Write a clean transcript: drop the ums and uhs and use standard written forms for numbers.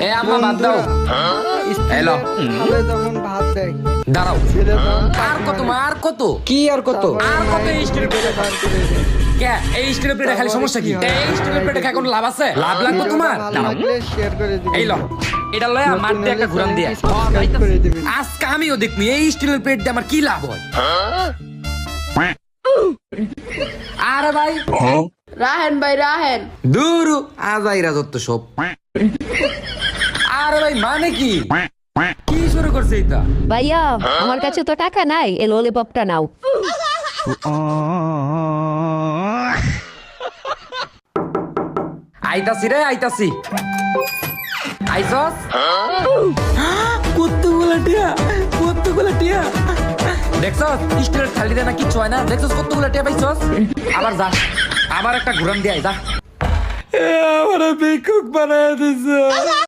এ আম্মা ভাত দাও। এলো। খাবে তখন ভাত দেয়। দাঁড়াও। ছেলে তখন আর কত মা, আর কত? কি আর কত? আর কত এই স্টিলের প্লেটে? বার করে দেয়। কে এই স্টিলের প্লেটে খালি সমস্যা কি? তারপরে কি হয়? এই স্টিলের প্লেটে খায় কোনো লাভ আছে? লাভ লাগবে ভিডিওটা তোমার? ভালো দাঁড়াও। লাগলে শেয়ার করে দিবেন। এই লো, এটা লয়া মার দিয়ে একটা ঘুরান দিয়ে। সাবস্ক্রাইব করে দিবেন। আজকে আমিও দেখবি এই স্টিলের প্লেট দিয়ে আমার কি লাভ হয়। আরে ভাই রাহেন ভাই রাহেন। দূর আজাই রাজত্ব সব। আরে ভাই মানে কি? কি শুরু করছে এটা? ভাইয়া আমার কাছে তো টাকা নাই, এই ললিপপটা নাও। আইতাছি রে আইতাছি। আইসস? কতগুলা টিয়া, কতগুলা টিয়া। দেখছস স্টিলের থালি দেয় না কিচ্ছু হয় না। দেখছস কতগুলা টিয়া পাইছস? আবার যা, আবার একটা ঘুরান দিয়ে আয়, যা। আমার বেকুক বানায় দিছে।